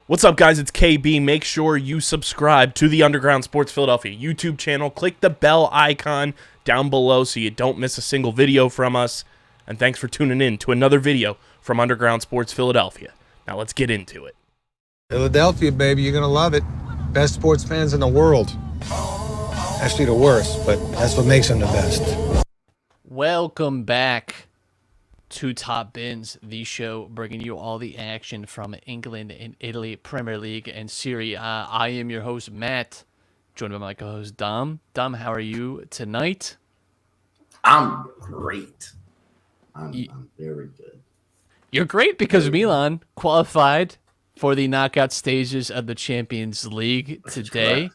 What's up, guys? It's KB. Make sure you subscribe to the Underground Sports Philadelphia YouTube channel. Click the bell icon down below so you don't miss a single video from us. And thanks for tuning in to another video from Underground Sports Philadelphia. Now let's get into it. Philadelphia, baby, you're gonna love it. Best sports fans in the world. Actually, the worst, but that's what makes them the best. Welcome back to Top Bins, the show bringing you all the action from England and Italy, Premier League, and SerieA. I am your host, Matt, joined by my co-host, Dom. Dom, how are you tonight? I'm great. I'm very good. You're great because Milan qualified for the knockout stages of the Champions League today,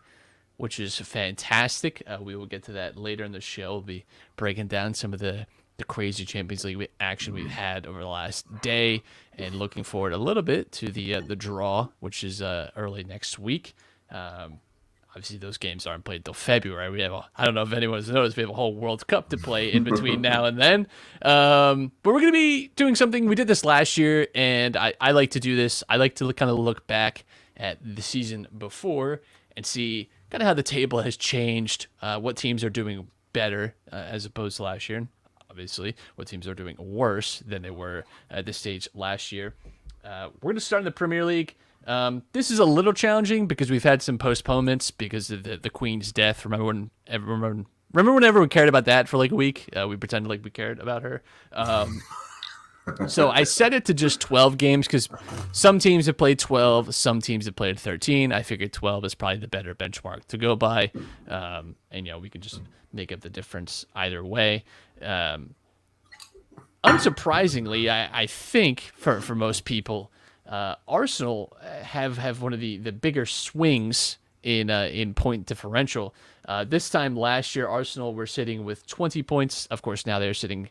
which is fantastic. We will get to that later in the show. We'll be breaking down some of the crazy Champions League action we've had over the last day, and looking forward a little bit to the draw, which is early next week. Obviously, those games aren't played until February. We have I don't know if anyone's noticed, we have a whole World Cup to play in between now and then. But we're going to be doing something. We did this last year, and I like to do this. I like to kind of look back at the season before and see kind of how the table has changed, what teams are doing better as opposed to last year. Obviously, what teams are doing worse than they were at this stage last year. We're going to start in the Premier League. This is a little challenging because we've had some postponements because of the Queen's death. Remember when everyone cared about that for like a week? We pretended like we cared about her. So I set it to just 12 games because some teams have played 12, some teams have played 13. I figured 12 is probably the better benchmark to go by. And, we can just make up the difference either way. Unsurprisingly, I think for most people, Arsenal have one of the bigger swings in point differential. This time last year, Arsenal were sitting with 20 points. Of course, now they're sitting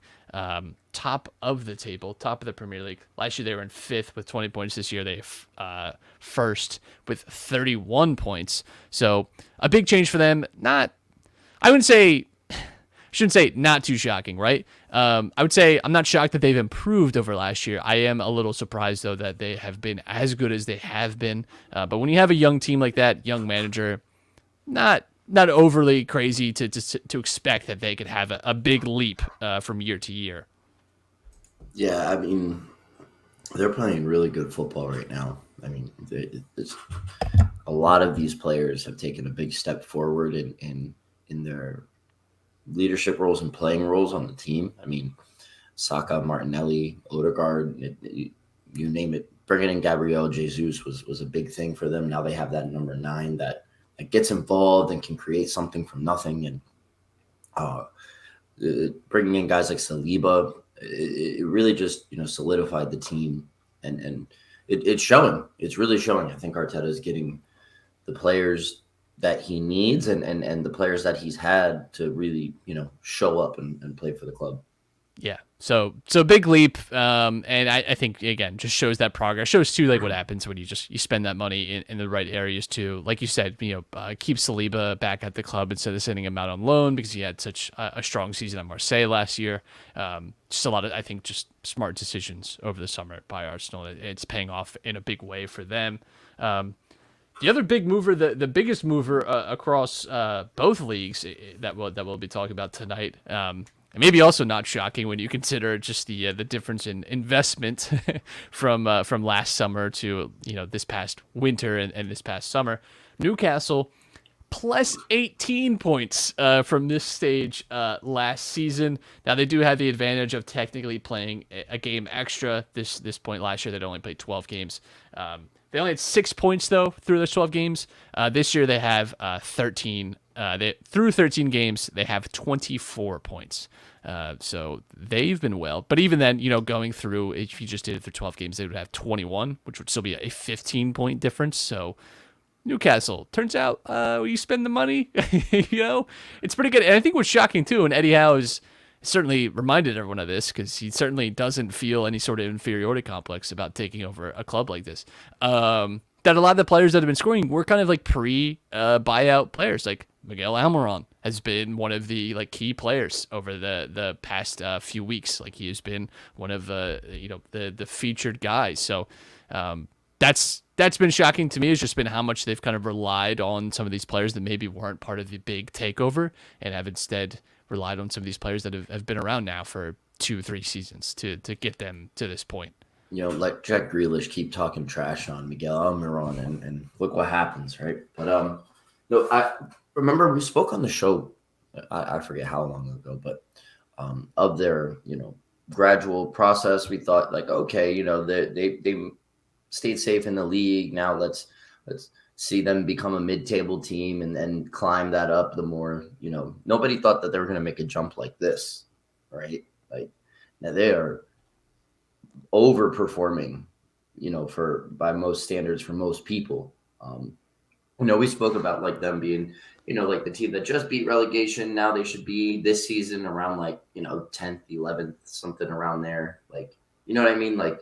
top of the table, top of the Premier League. Last year, they were in fifth with 20 points. This year, they first with 31 points. So a big change for them. Shouldn't say not too shocking, right? I would say I'm not shocked that they've improved over last year. I am a little surprised, though, that they have been as good as they have been. But when you have a young team like that, young manager, not overly crazy to expect that they could have a big leap from year to year. Yeah, I mean, they're playing really good football right now. I mean, a lot of these players have taken a big step forward in their leadership roles and playing roles on the team. I mean, Saka, Martinelli, Odegaard, you name it. Bringing in Gabriel Jesus was a big thing for them. Now they have that number 9 that gets involved and can create something from nothing. And bringing in guys like Saliba, it really just solidified the team, and it's showing. It's really showing. I think Arteta is getting the players that he needs and the players that he's had to really, show up and play for the club. Yeah. So big leap. And I think, again, just shows that progress. Shows too, like what happens when you spend that money in the right areas too. Like you said, keep Saliba back at the club instead of sending him out on loan because he had such a strong season at Marseille last year. Just a lot of, I think, just smart decisions over the summer by Arsenal. It's paying off in a big way for them. The other big mover, the biggest mover across both leagues that we'll be talking about tonight, and maybe also not shocking when you consider just the difference in investment from last summer to this past winter and this past summer. Newcastle plus 18 points from this stage last season. Now they do have the advantage of technically playing a game extra. This point last year they'd only played 12 games. They only had 6 points, though, through those 12 games. This year, they have 13. Through 13 games, they have 24 points. So they've been well. But even then, going through, if you just did it through 12 games, they would have 21, which would still be a 15-point difference. So Newcastle, turns out, you spend the money, it's pretty good. And I think what's shocking, too, and Eddie Howe is certainly reminded everyone of this because he certainly doesn't feel any sort of inferiority complex about taking over a club like this. That a lot of the players that have been scoring were kind of like pre-buyout players. Like Miguel Almiron has been one of the key players over the past few weeks. Like he has been one of the featured guys. So that's been shocking to me. Has just been how much they've kind of relied on some of these players that maybe weren't part of the big takeover, and have instead relied on some of these players that have been around now for 2-3 seasons to get them to this point. Like Jack Grealish keep talking trash on Miguel Almiron, and look what happens, right? But no, I remember we spoke on the show. I forget how long ago, but of their gradual process, we thought like, okay, they stayed safe in the league. Now let's see them become a mid-table team and then climb that up. The more nobody thought that they were going to make a jump like this, right? Like now they are overperforming, by most standards for most people. We spoke about like them being, like the team that just beat relegation. Now they should be this season around like, 10th, 11th, something around there. Like, you know what I mean? Like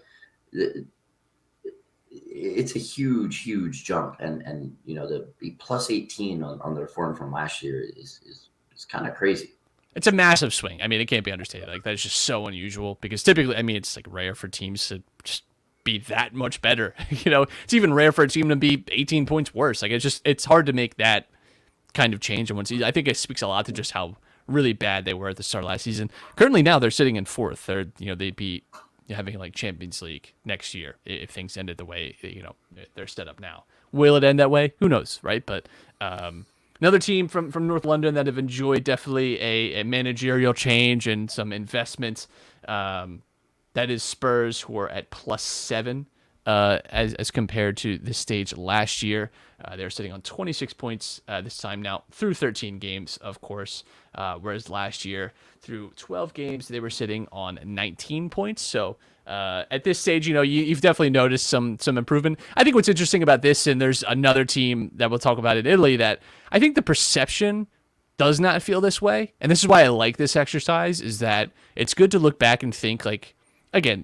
it's a huge, huge jump. And to be plus 18 on their form from last year is kind of crazy. It's a massive swing. I mean, it can't be understated. Like, that's just so unusual because typically, I mean, it's like rare for teams to just be that much better. It's even rare for a team to be 18 points worse. Like, it's hard to make that kind of change in one season. I think it speaks a lot to just how really bad they were at the start of last season. Currently now they're sitting in fourth. They'd be having like Champions League next year if things ended the way, they're set up now. Will it end that way? Who knows, right? But, another team from North London that have enjoyed definitely a managerial change and some investments, that is Spurs, who are at +7 as compared to this stage last year. They're sitting on 26 points this time now through 13 games, of course, whereas last year through 12 games they were sitting on 19 points. So at this stage, you've definitely noticed some improvement. I think what's interesting about this, and there's another team that we'll talk about in Italy that I think the perception does not feel this way, and this is why I like this exercise, is that it's good to look back and think like, again,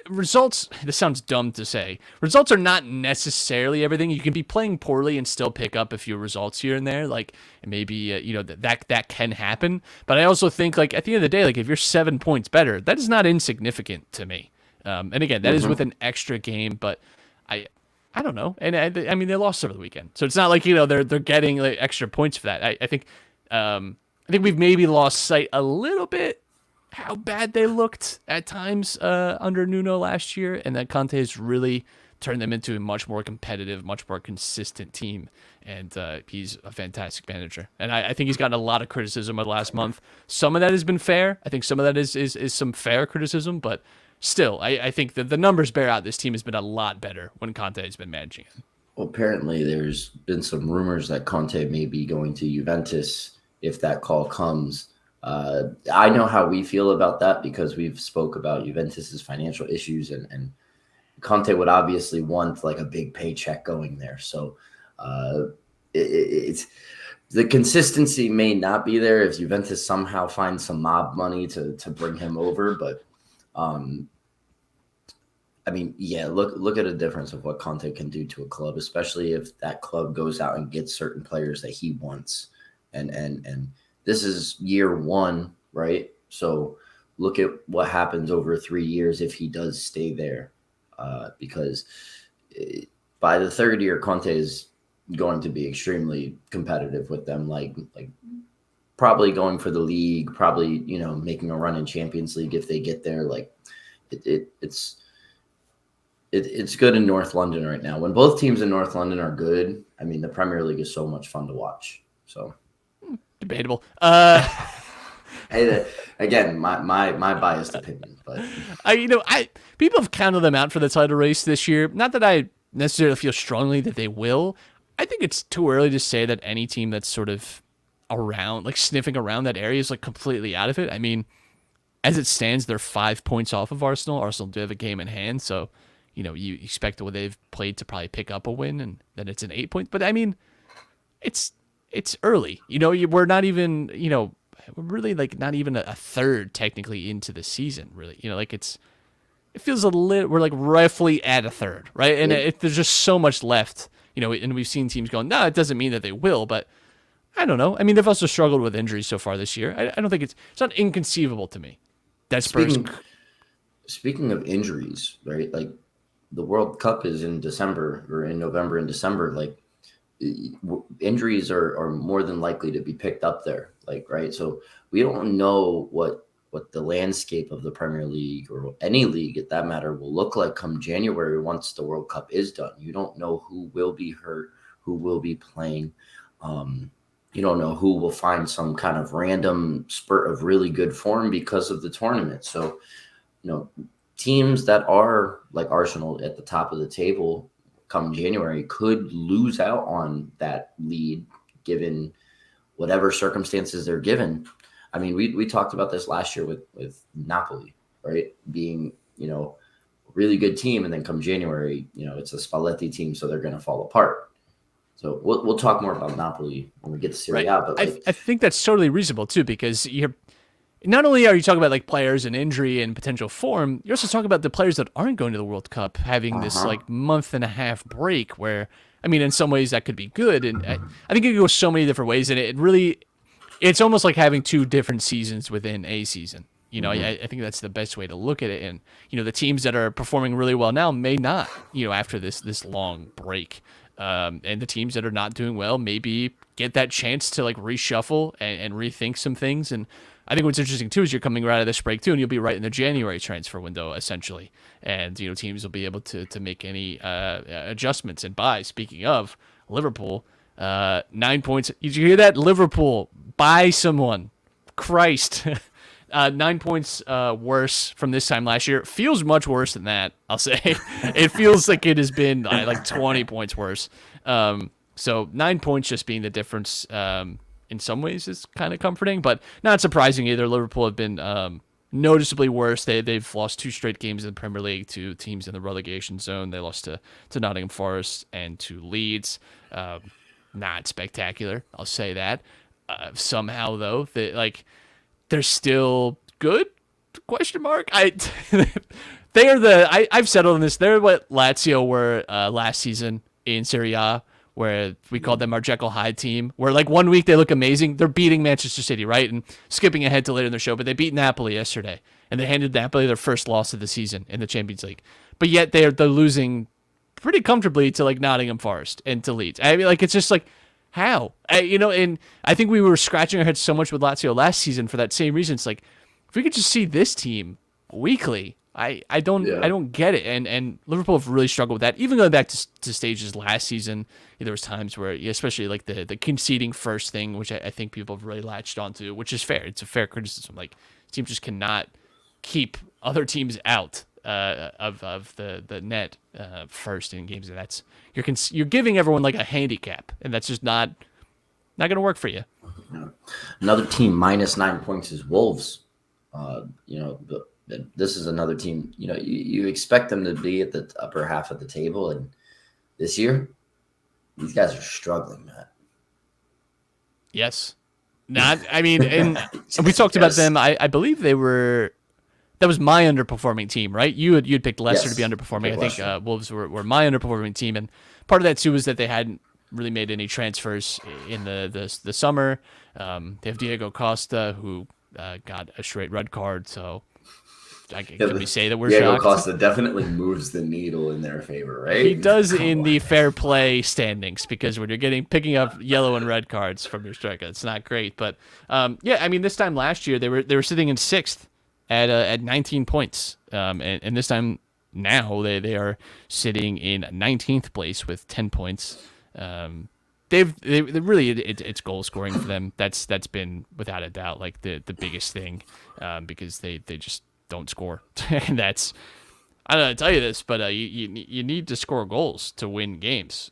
results, this sounds dumb to say, results are not necessarily everything. You can be playing poorly and still pick up a few results here and there, like maybe that can happen. But I also think, like, at the end of the day, like, if you're 7 points better, that is not insignificant to me. And again, that is with an extra game, but I don't know. And I mean, they lost over the weekend, so it's not like they're getting like extra points for that. I think we've maybe lost sight a little bit how bad they looked at times under Nuno last year, and that Conte has really turned them into a much more competitive, much more consistent team, and he's a fantastic manager. And I think he's gotten a lot of criticism over the last month. Some of that has been fair. I think some of that is some fair criticism, but still, I think that the numbers bear out this team has been a lot better when Conte has been managing it. Well, apparently there's been some rumors that Conte may be going to Juventus if that call comes. I know how we feel about that because we've spoke about Juventus's financial issues, and Conte would obviously want like a big paycheck going there. So it's the consistency may not be there if Juventus somehow finds some mob money to bring him over. But I mean, yeah, look at a difference of what Conte can do to a club, especially if that club goes out and gets certain players that he wants, and this is year one, right? So look at what happens over 3 years if he does stay there, because by the third year, Conte is going to be extremely competitive with them, like probably going for the league, probably making a run in Champions League if they get there. Like it's good in North London right now. When both teams in North London are good, I mean, the Premier League is so much fun to watch. So. Debatable. Hey, again, my biased opinion, but people have counted them out for the title race this year. Not that I necessarily feel strongly that they will. I think it's too early to say that any team that's sort of around, like sniffing around that area, is like completely out of it. I mean, as it stands, they're 5 points off of Arsenal. Arsenal do have a game in hand, so you expect what they've played to probably pick up a win, and then it's an 8 point. But I mean, it's early. We're not even, we're really like not even a third technically into the season, really. It feels a little, we're like roughly at a third, right? And there's just so much left, and we've seen teams going, no, it doesn't mean that they will, but I don't know. I mean, they've also struggled with injuries so far this year. I don't think it's not inconceivable to me that Spurs. Speaking of injuries, right? Like the World Cup is in December or in November and December. Like injuries are more than likely to be picked up there. Like, right. So we don't know what the landscape of the Premier League or any league at that matter will look like come January once the World Cup is done. You don't know who will be hurt, who will be playing. You don't know who will find some kind of random spurt of really good form because of the tournament. So, teams that are like Arsenal at the top of the table come January could lose out on that lead given whatever circumstances they're given. I mean, we talked about this last year with Napoli, right? Being, a really good team. And then come January, it's a Spalletti team, so they're going to fall apart. So we'll talk more about Napoli when we get to SerieA. Right. But I think that's totally reasonable too, because you're not only are you talking about like players and injury and potential form, you're also talking about the players that aren't going to the World Cup having this like month and a half break where, I mean, in some ways that could be good. And I think it could go so many different ways. And it's almost like having two different seasons within a season. I think that's the best way to look at it. And, the teams that are performing really well now may not, after this long break. And the teams that are not doing well maybe get that chance to like reshuffle and rethink some things. And I think what's interesting too is you're coming right out of this break too, and you'll be right in the January transfer window essentially. And teams will be able to make any adjustments and buys. Speaking of Liverpool, 9 points. Did you hear that? Liverpool, buy someone. Christ. 9 points worse from this time last year. Feels much worse than that, I'll say. It feels like it has been like 20 points worse. So 9 points just being the difference in some ways is kind of comforting, but not surprising either. Liverpool have been noticeably worse. They've lost 2 straight games in the Premier League to teams in the relegation zone. They lost to Nottingham Forest and to Leeds. Not spectacular, I'll say that. Somehow, though, they're still good? Question mark. They are I've settled on this. They're what Lazio were last season in SerieA, where we called them our Jekyll Hyde team. Where like 1 week they look amazing, they're beating Manchester City, right? And skipping ahead to later in the show, but they beat Napoli yesterday, and they handed Napoli their first loss of the season in the Champions League. But yet they're losing pretty comfortably to like Nottingham Forest and to Leeds. I mean, like it's just like. How? And I think we were scratching our heads so much with Lazio last season for that same reason. It's like, if we could just see this team weekly, I don't get it. And Liverpool have really struggled with that. Even going back to stages last season, there was times where, especially like the conceding first thing, which I think people have really latched onto, which is fair. It's a fair criticism. Like, teams just cannot keep other teams out of the net first in games, and that's you're giving everyone like a handicap, and that's just not going to work for you. Another team minus 9 points is Wolves. This is another team. You expect them to be at the upper half of the table, and this year, these guys are struggling, Matt. Yes, not. I mean, and we talked about them. I believe they were. That was my underperforming team, right? You'd picked Leicester to be underperforming. I think Wolves were my underperforming team, and part of that too was that they hadn't really made any transfers in the summer. They have Diego Costa, who got a straight red card, so can we say that we're Diego shocked? Costa definitely moves the needle in their favor, right? He does in the fair play standings, because when you're picking up yellow and red cards from your striker, it's not great. But I mean, this time last year they were sitting in 6th. At 19 points, and this time now they are sitting in 19th place with 10 points. They really it's goal scoring for them. That's been without a doubt like the biggest thing, because they just don't score, and that's, I don't know how to tell you this, but you need to score goals to win games.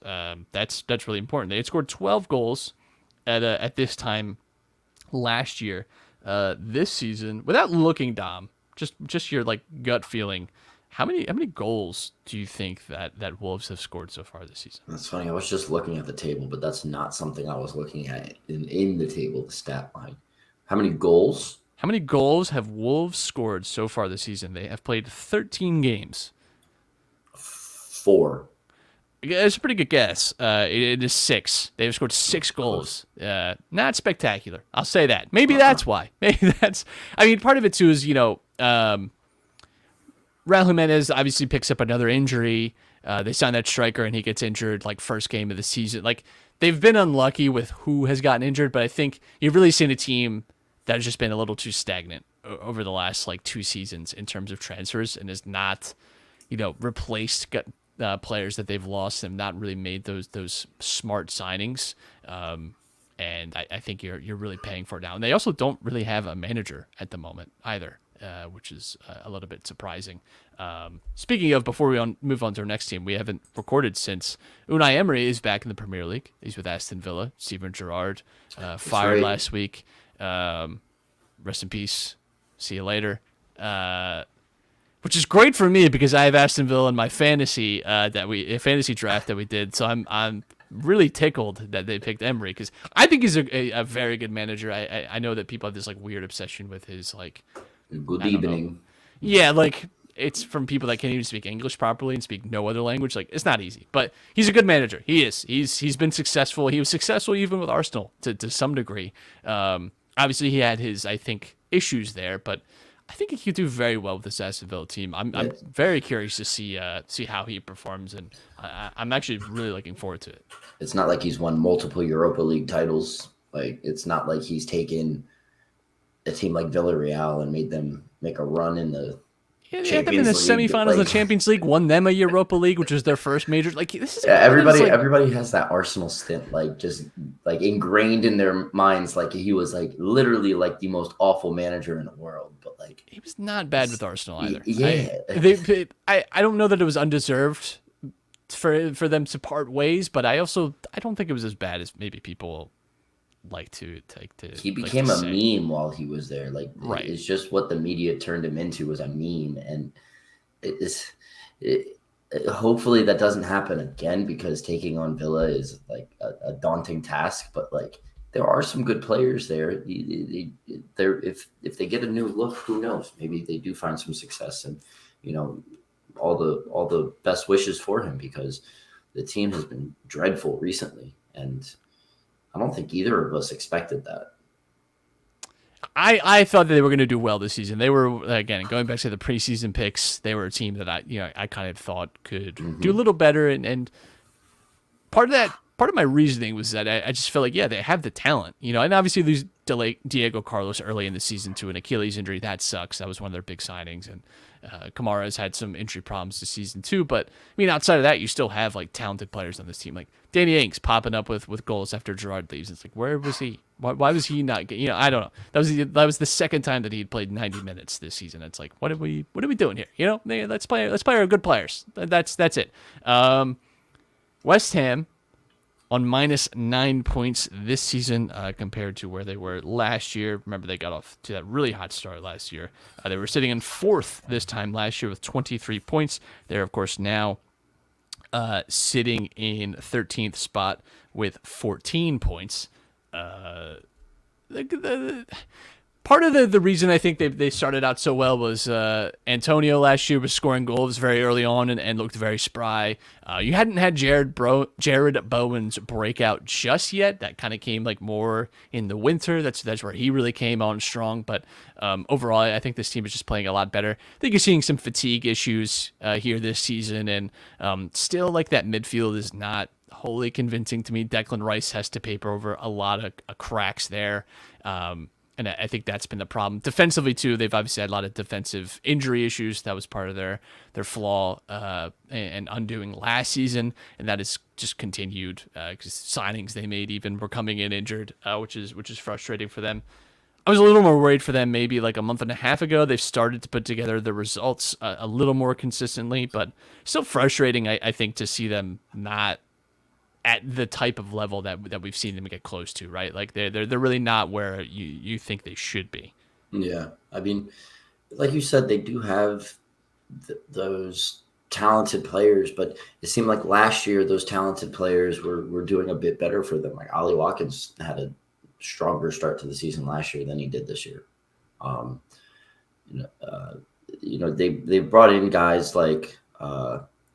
That's really important. They had scored 12 goals at this time last year. This season, without looking, Dom, just your like gut feeling, how many goals do you think that Wolves have scored so far this season? That's funny. I was just looking at the table, but that's not something I was looking at in the table, the stat line. How many goals? How many goals have Wolves scored so far this season? They have played 13 games. 4. It's a pretty good guess. It is 6. They've scored 6 goals. Not spectacular. I'll say that. Maybe that's why. Maybe that's. I mean, part of it too is Raul Jimenez obviously picks up another injury. They sign that striker and he gets injured like first game of the season. Like they've been unlucky with who has gotten injured, but I think you've really seen a team that has just been a little too stagnant over the last like 2 seasons in terms of transfers and has not, replaced players that they've lost and not really made those smart signings. And I think you're really paying for it now. And they also don't really have a manager at the moment either, which is a little bit surprising. Speaking of, before we move on to our next team, we haven't recorded since Unai Emery is back in the Premier League. He's with Aston Villa. Steven Gerrard fired last week. Rest in peace. See you later. Which is great for me because I have Aston Villa in my fantasy draft that we did. So I'm really tickled that they picked Emery because I think he's a very good manager. I know that people have this like weird obsession with his like good evening. Yeah, like it's from people that can't even speak English properly and speak no other language. Like it's not easy, but he's a good manager. He is. He's been successful. He was successful even with Arsenal to some degree. Obviously, he had his I think issues there, but I think he could do very well with this Aston Villa team. I'm very curious to see how he performs, and I'm actually really looking forward to it. It's not like he's won multiple Europa League titles. Like it's not like he's taken a team like Villarreal and made them make a run in the Champions League. They had them in the semifinals of the Champions League, won them a Europa League, which was their first major. Like this is everybody has that Arsenal stint, like just like ingrained in their minds. Like he was like literally like the most awful manager in the world, but like he was not bad with Arsenal either. Yeah, I don't know that it was undeserved for them to part ways, but I don't think it was as bad as maybe people like to he became a meme while he was there. Like right. It's just what the media turned him into was a meme, and hopefully that doesn't happen again because taking on Villa is like a daunting task. But like there are some good players there. If they get a new look, who knows? Maybe they do find some success, and all the best wishes for him because the team has been dreadful recently, and I don't think either of us expected that. I thought that they were going to do well this season. They were, again, going back to the preseason picks, they were a team that I kind of thought could do a little better. And part of my reasoning was that I just felt like, yeah, they have the talent, and obviously lose Diego Carlos early in the season to an Achilles injury. That sucks. That was one of their big signings. And Kamara has had some injury problems this season too. But I mean, outside of that, you still have like talented players on this team. Like Danny Ings popping up with goals after Gerrard leaves. It's like, where was he? Why was he not? I don't know. That was the second time that he'd played 90 minutes this season. It's like, what are we doing here? Let's play our good players. That's it. West Ham on -9 points this season compared to where they were last year. Remember, they got off to that really hot start last year. They were sitting in 4th this time last year with 23 points. They're, of course, now sitting in 13th spot with 14 points. Part of the reason I think they started out so well was Antonio last year was scoring goals very early on and looked very spry. You hadn't had Jared Bowen's breakout just yet. That kind of came like more in the winter. That's where he really came on strong. But overall, I think this team is just playing a lot better. I think you're seeing some fatigue issues here this season, and still like that midfield is not wholly convincing to me. Declan Rice has to paper over a lot of cracks there. And I think that's been the problem. Defensively, too, they've obviously had a lot of defensive injury issues. That was part of their flaw and undoing last season, and that has just continued because signings they made even were coming in injured, which is frustrating for them. I was a little more worried for them maybe like a month and a half ago. They've started to put together the results a little more consistently, but still frustrating, I think, to see them not at the type of level that we've seen them get close to, right? Like they're really not where you think they should be. Yeah, I mean, like you said, they do have those talented players, but it seemed like last year those talented players were doing a bit better for them. Like Ollie Watkins had a stronger start to the season last year than he did this year. They brought in guys like.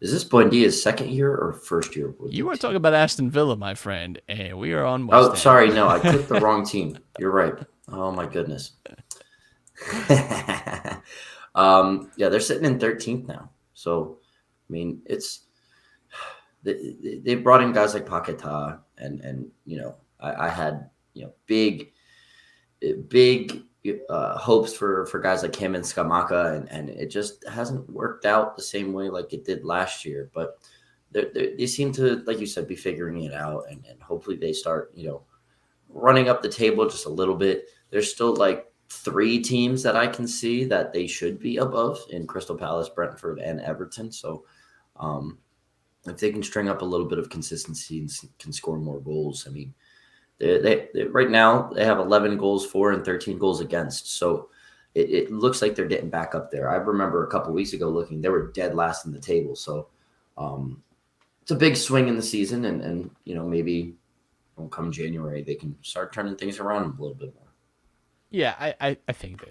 Is this Buendia's second year or first year? You are talking about Aston Villa, my friend, and we are on West Ham. Sorry. No, I clicked the wrong team. You're right. Oh, my goodness. Yeah, they're sitting in 13th now. So, I mean, they brought in guys like Paquetá and I had big hopes for guys like him and Skamaka, and it just hasn't worked out the same way like it did last year. But they seem to, like you said, be figuring it out, and hopefully they start running up the table just a little bit. There's still like 3 teams that I can see that they should be above in Crystal Palace, Brentford, and Everton. So if they can string up a little bit of consistency and can score more goals, I mean, they right now they have 11 goals for and 13 goals against. So it looks like they're getting back up there. I remember a couple weeks ago looking, they were dead last in the table. So it's a big swing in the season, and maybe come January they can start turning things around a little bit more. Yeah, I think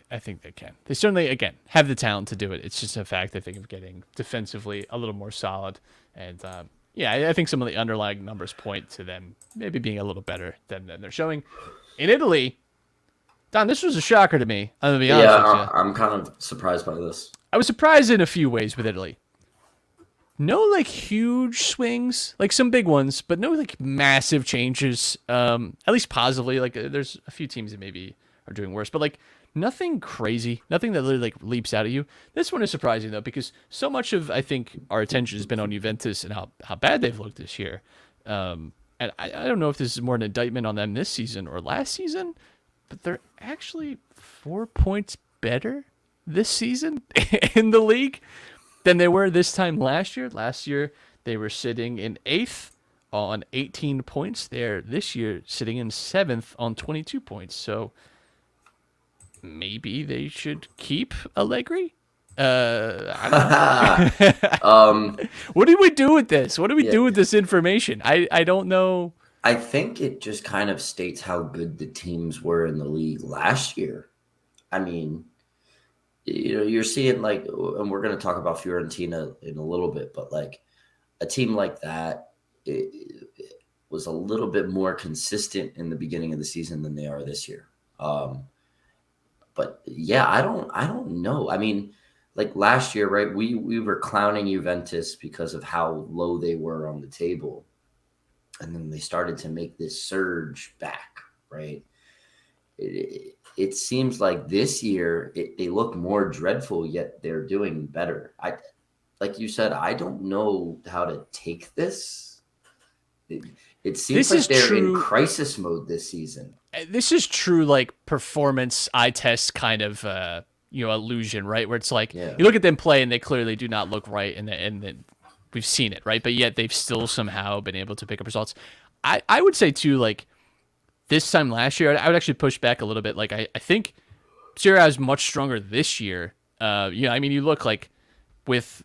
they can. They certainly, again, have the talent to do it. It's just a fact, I think, of getting defensively a little more solid. And I think some of the underlying numbers point to them maybe being a little better than they're showing. In Italy, Don, this was a shocker to me. I'm gonna be honest with you. I'm kind of surprised by this. I was surprised in a few ways with Italy. No like huge swings, like some big ones, but no like massive changes. At least positively. Like there's a few teams that maybe are doing worse, but like nothing crazy, nothing that literally like leaps out at you. This one is surprising though, because so much of I think our attention has been on Juventus and how bad they've looked this year. And I don't know if this is more an indictment on them this season or last season, but they're actually 4 points better this season in the league than they were this time last year. Last year they were sitting in 8th on 18 points. They're this year sitting in 7th on 22 points. So maybe they should keep Allegri. I don't know. What do we do with this? What do we do with this information? I don't know. I think it just kind of states how good the teams were in the league last year. I mean, you're seeing like, and we're going to talk about Fiorentina in a little bit, but like a team like that, it was a little bit more consistent in the beginning of the season than they are this year. But yeah, I don't know. I mean, like last year, right? We were clowning Juventus because of how low they were on the table. And then they started to make this surge back, right? It seems like this year they look more dreadful, yet they're doing better. Like you said, I don't know how to take this. It seems like they're in crisis mode this season. This is true, like performance eye test kind of illusion, right? Where it's like you look at them play and they clearly do not look right, and we've seen it, right? But yet they've still somehow been able to pick up results. I would say too, like this time last year, I would actually push back a little bit. Like I think SerieA is much stronger this year. I mean, you look like with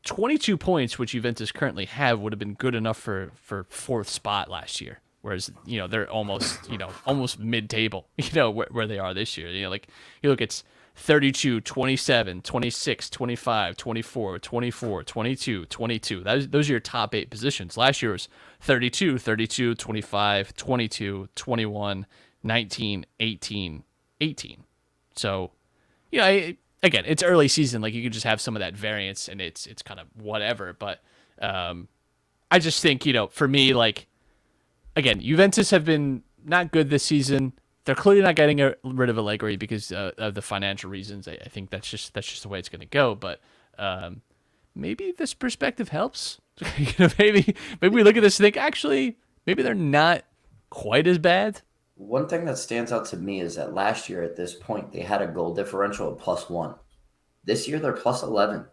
22 points, which Juventus currently have, would have been good enough for 4th spot last year. Whereas, they're almost mid-table, where they are this year. Like you look, it's 32, 27, 26, 25, 24, 24, 22, 22. Those are your top 8 positions. Last year was 32, 32, 25, 22, 21, 19, 18, 18. So, again, it's early season. Like you could just have some of that variance and it's kind of whatever. But I just think, for me, like, again, Juventus have been not good this season. They're clearly not getting rid of Allegri because of the financial reasons. I think that's just the way it's going to go. But maybe this perspective helps. Maybe we look at this and think, actually, maybe they're not quite as bad. One thing that stands out to me is that last year at this point, they had a goal differential of +1. This year, they're +11.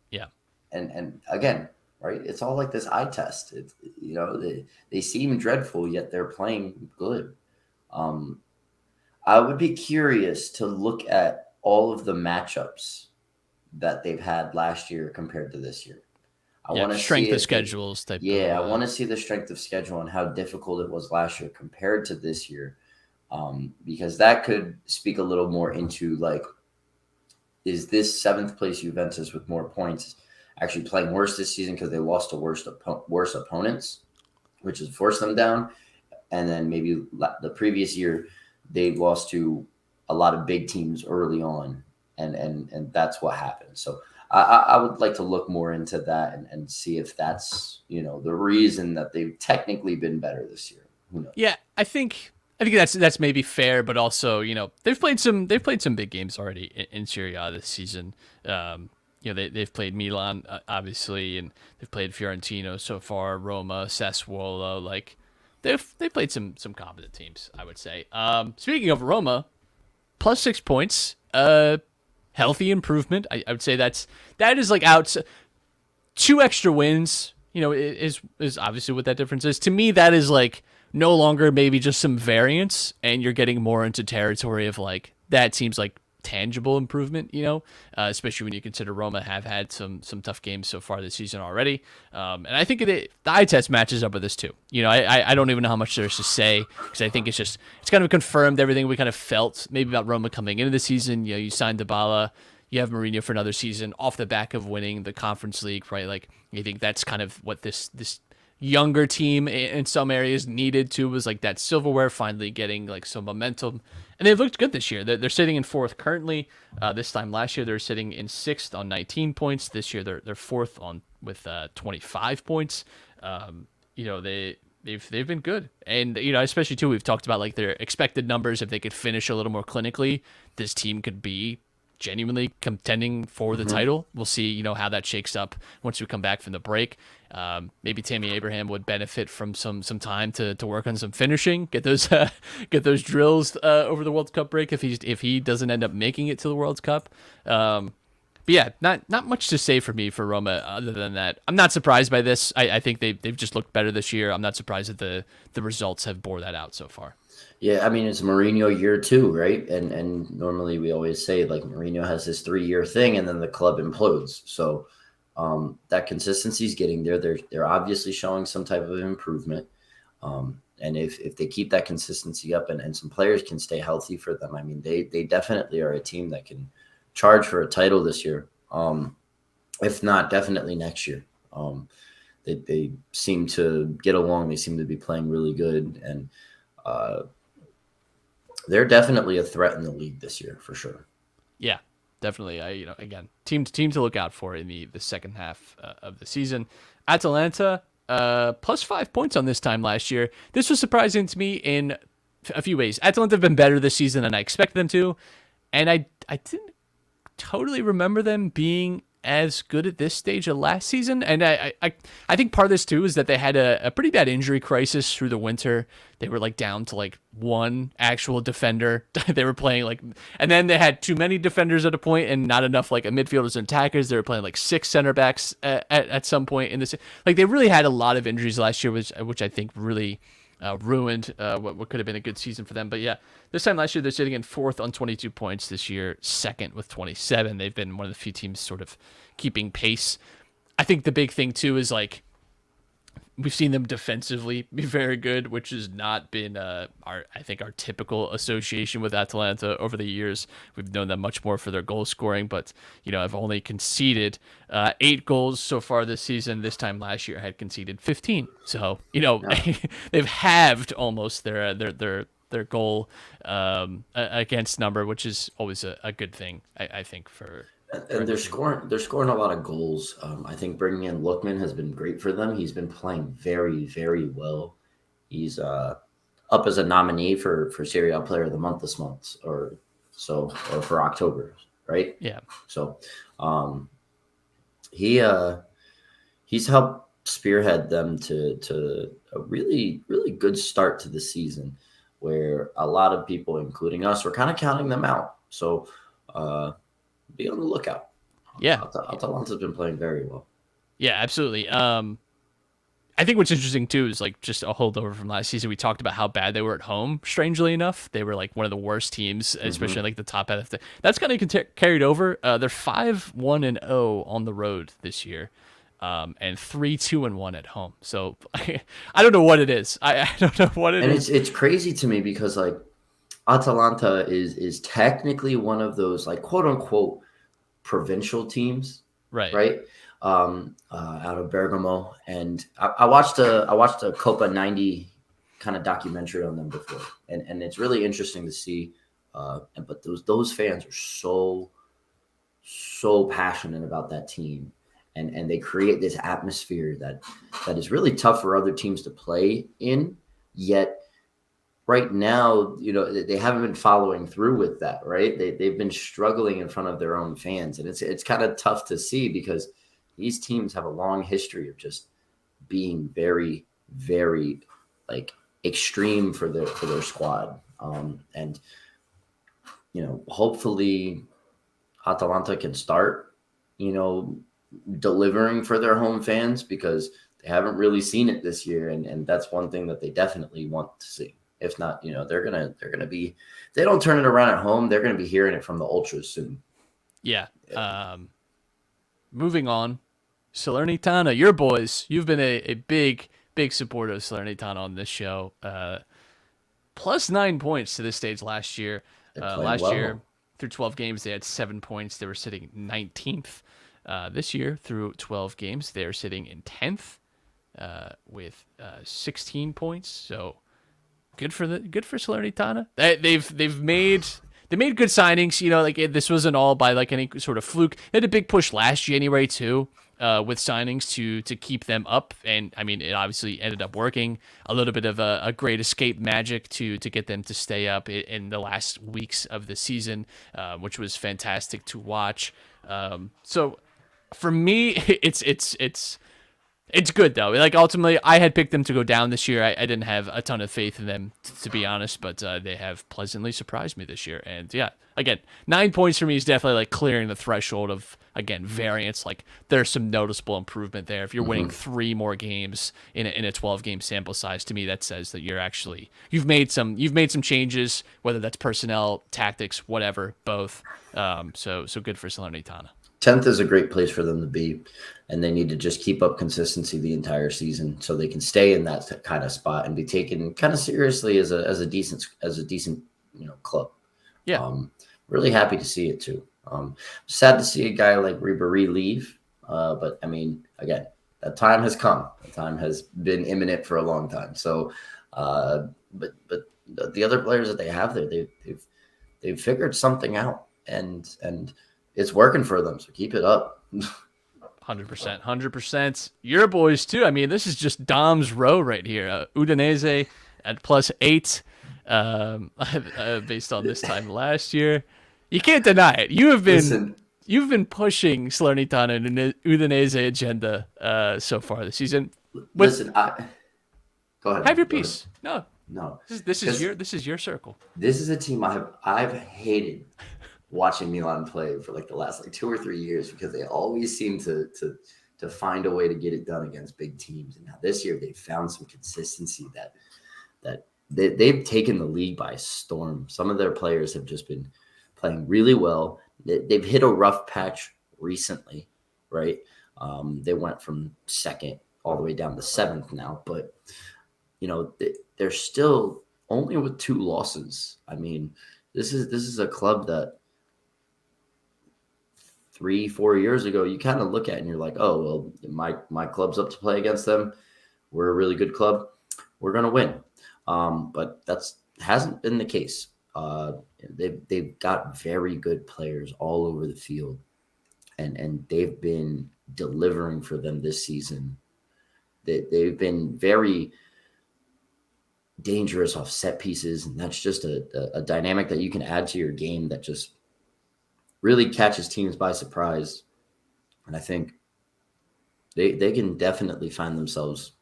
Yeah. And again, right, it's all like this eye test. They seem dreadful, yet they're playing good. I would be curious to look at all of the matchups that they've had last year compared to this year. I want to strength of schedules. I want to see the strength of schedule and how difficult it was last year compared to this year, because that could speak a little more into like, is this 7th place Juventus with more points actually playing worse this season because they lost to worse opponents, which has forced them down, and then maybe the previous year they lost to a lot of big teams early on, and that's what happened. So I would like to look more into that and see if that's the reason that they've technically been better this year. Who knows? Yeah, I think that's maybe fair, but also they've played some big games already in Serie A this season. They've played Milan obviously, and they've played Fiorentina so far, Roma, Sassuolo. Like they've played some competent teams, I would say. Speaking of Roma, +6 points. Healthy improvement. I would say that is like out 2 extra wins. Is obviously what that difference is. To me, that is like no longer maybe just some variance, and you're getting more into territory of like that seems like tangible improvement. Especially when you consider Roma have had some tough games so far this season already. And I think the eye test matches up with this too. I don't even know how much there's to say, because I think it's kind of confirmed everything we kind of felt maybe about Roma coming into the season. You signed Dybala, you have Mourinho for another season off the back of winning the Conference League, right? Like you think that's kind of what this younger team in some areas needed to, was like that silverware finally getting like some momentum. And they've looked good this year. They're sitting in 4th currently. This time last year, they were sitting in 6th on 19 points. This year, they're 4th on with 25 points. They've been good. And, especially too, we've talked about like their expected numbers. If they could finish a little more clinically, this team could be genuinely contending for the title. We'll see, how that shakes up once we come back from the break. Maybe Tammy Abraham would benefit from some time to work on some finishing, get those drills over the World Cup break if he doesn't end up making it to the World Cup. But yeah, not much to say for me for Roma other than that. I'm not surprised by this. I think they've just looked better this year. I'm not surprised that the results have bore that out so far. Yeah, I mean, it's Mourinho year 2, right? And normally we always say like Mourinho has this 3-year thing and then the club implodes. So that consistency is getting there. They're obviously showing some type of improvement. And if they keep that consistency up and some players can stay healthy for them, I mean, they definitely are a team that can charge for a title this year. If not, definitely next year. They seem to get along. They seem to be playing really good. And they're definitely a threat in the league this year for sure. Yeah, definitely. Again, team to look out for in the second half of the season. Atalanta, +5 points on this time last year. This was surprising to me in a few ways. Atalanta have been better this season than I expected them to, and I didn't totally remember them being as good at this stage of last season. And I think part of this too is that they had a pretty bad injury crisis through the winter. They were like down to like 1 actual defender. They were playing like, and then they had too many defenders at a point and not enough like midfielders and attackers. They were playing like 6 center backs at some point in this. Like they really had a lot of injuries last year, which I think really ruined what could have been a good season for them. But yeah, this time last year, they're sitting in 4th on 22 points. This year, 2nd with 27. They've been one of the few teams sort of keeping pace. I think the big thing too is like we've seen them defensively be very good, which has not been our typical association with Atalanta over the years. We've known them much more for their goal scoring, but I've only conceded 8 goals so far this season. This time last year, I had conceded 15. So they've halved almost their goal against number, which is always a good thing, I think for. And they're scoring a lot of goals. I think bringing in Lookman has been great for them. He's been playing very, very well. He's up as a nominee for SerieA Player of the Month this month, or for October, right? Yeah. So, he's helped spearhead them to a really, really good start to the season, where a lot of people, including us, were kind of counting them out. So. Be on the lookout. Yeah. Atalanta's been playing very well. Yeah, absolutely. I think what's interesting too is like just a holdover from last season. We talked about how bad they were at home. Strangely enough, they were like one of the worst teams, especially like the top half. That's kind of carried over. They're 5-1-0 on the road this year, and 3-2-1 at home. So I don't know what it is. I don't know what it is. And it's crazy to me because like Atalanta is technically one of those like quote unquote provincial teams, right? Out of Bergamo, and I watched a Copa 90 kind of documentary on them before, and it's really interesting to see. But those fans are so passionate about that team, and they create this atmosphere that is really tough for other teams to play in. Yet right now, they haven't been following through with that, right? They've been struggling in front of their own fans, and it's kind of tough to see because these teams have a long history of just being very, very like extreme for their squad. And hopefully Atalanta can start, delivering for their home fans, because they haven't really seen it this year, and that's one thing that they definitely want to see. If not, they're gonna be, if they don't turn it around at home, they're gonna be hearing it from the ultras soon. Yeah. Moving on, Salernitana, your boys. You've been a big supporter of Salernitana on this show. Plus 9 points to this stage last year. Last year, through 12 games, they had 7 points. They were sitting 19th. This year, through 12 games, they're sitting in 10th with 16 points. So good for Salernitana. They've made good signings. This wasn't all by any sort of fluke. They had a big push last January too, with signings to keep them up, and I mean it obviously ended up working. A little bit of a great escape magic to get them to stay up in the last weeks of the season, which was fantastic to watch. So for me, it's good though. Ultimately, I had picked them to go down this year. I didn't have a ton of faith in them, to be honest, but they have pleasantly surprised me this year. And yeah, again, 9 points for me is definitely clearing the threshold of, again, variance. There's some noticeable improvement there. If you're winning 3 more games in a 12-game sample size, to me that says that you've made some changes, whether that's personnel, tactics, whatever, both. So good for Salernitana. 10th is a great place for them to be, and they need to just keep up consistency the entire season so they can stay in that kind of spot and be taken kind of seriously as a decent club. Yeah. Really happy to see it too. Sad to see a guy like Ribéry leave, but I mean, again, that time has come. The time has been imminent for a long time. So, but the other players that they have there, they've figured something out, and it's working for them, so keep it up. 100%. Your boys, too. I mean, this is just Dom's row right here. Udinese at +8, based on this time last year. You can't deny it. You've been pushing Salernitana and Udinese agenda so far this season. Go ahead. Have your piece. No. This is your circle. This is a team I've hated watching Milan play for the last 2 or 3 years, because they always seem to find a way to get it done against big teams. And now this year they've found some consistency that they've taken the league by storm. Some of their players have just been playing really well. They've hit a rough patch recently, right? They went from 2nd all the way down to 7th now, but they're still only with 2 losses. I mean, this is a club that 3-4 years ago, you kind of look at it and you're like, oh, well, my club's up to play against them. We're a really good club. We're going to win. But hasn't been the case. They've got very good players all over the field, and they've been delivering for them this season. They've been very dangerous off set pieces, and that's just a dynamic that you can add to your game that just really catches teams by surprise. And I think they can definitely find themselves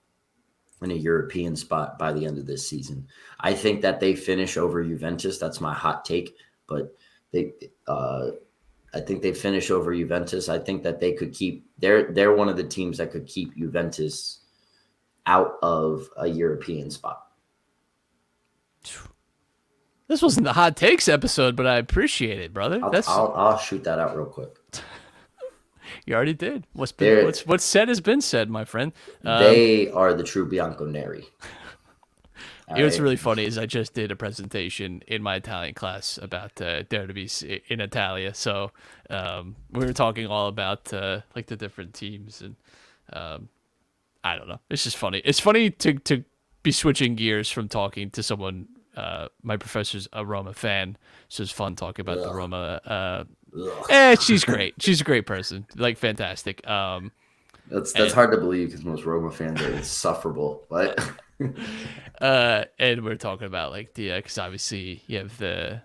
in a European spot by the end of this season. I think that they finish over Juventus. That's my hot take, but I think they finish over Juventus. I think that they could they're one of the teams that could keep Juventus out of a European spot. This wasn't the hot takes episode, but I appreciate it, brother. I'll shoot that out real quick. You already did. What's said has been said, my friend. They are the true Bianconeri. What's really funny is I just did a presentation in my Italian class about derbies in Italia. So we were talking all about the different teams, and I don't know. It's just funny. It's funny to be switching gears from talking to someone. My professor's a Roma fan, so it's fun talking about the Roma She's great. She's a great person. Like, fantastic. That's hard to believe because most Roma fans are insufferable. But and we're talking about like because obviously you have the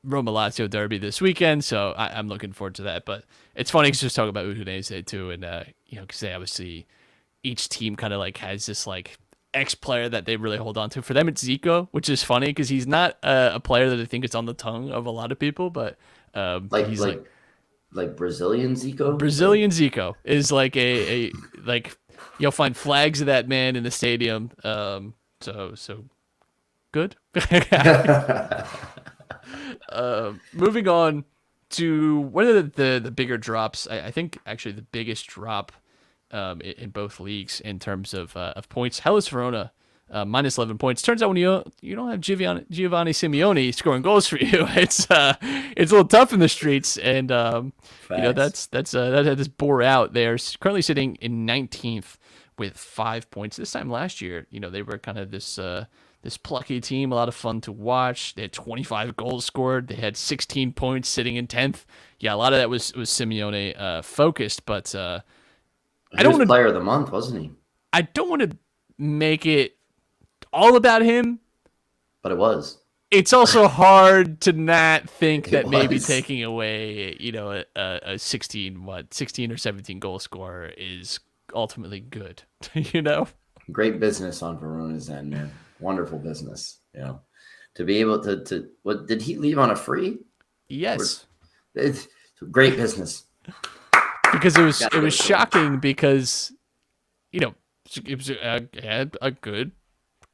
Roma Lazio derby this weekend, so I'm looking forward to that. But it's funny because just talking about Udinese too, and because they obviously each team kind of like has this like X player that they really hold on to. For them, it's Zico, which is funny because he's not a player that I think is on the tongue of a lot of people, but he's like Brazilian Zico. Brazilian Zico is like a like you'll find flags of that man in the stadium. So good. Moving on to one of the bigger drops. I think actually the biggest drop in both leagues in terms of points. Hellas Verona minus 11 points. Turns out when you don't have Giovanni Simeone scoring goals for you, it's a little tough in the streets. And that has bore out. They're currently sitting in 19th with 5 points. This time last year, they were kind of this plucky team, a lot of fun to watch. They had 25 goals scored. They had 16 points sitting in 10th. Yeah, a lot of that was Simeone focused, but I don't want to player of the month, wasn't he? I don't want to make it all about him, but it was. It's also hard to not think that maybe taking away, a 16 or 17 goal scorer is ultimately good, Great business on Verona's end, man. Wonderful business, to be able to what did he leave on a free? Yes. It's great business. Because it was shocking because, it was had a good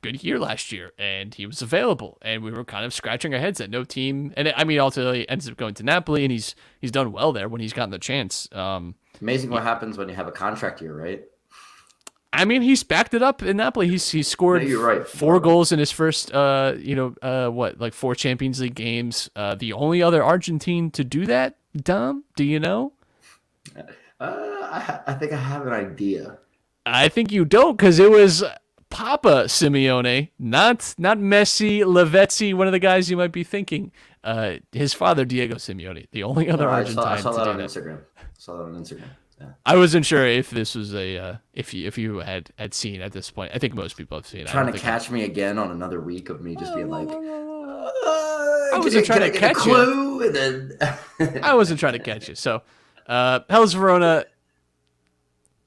year last year and he was available and we were kind of scratching our heads that no team, and I mean ultimately ends up going to Napoli and he's done well there when he's gotten the chance. It's amazing what happens when you have a contract year, right? I mean, he's backed it up in Napoli. He's scored 4 goals in his first 4 Champions League games. The only other Argentine to do that, Dom, do you know? I think I have an idea. I think you don't, because it was Papa Simeone, not Messi, Lavezzi, one of the guys you might be thinking. His father, Diego Simeone, the only other Argentine I saw that to on do that. Instagram. Yeah. I wasn't sure if this was if you had seen at this point. I think most people have seen it. Trying to catch me again on another week of me just being like, I wasn't trying to catch you. And then I wasn't trying to catch you. So, Hellas Verona,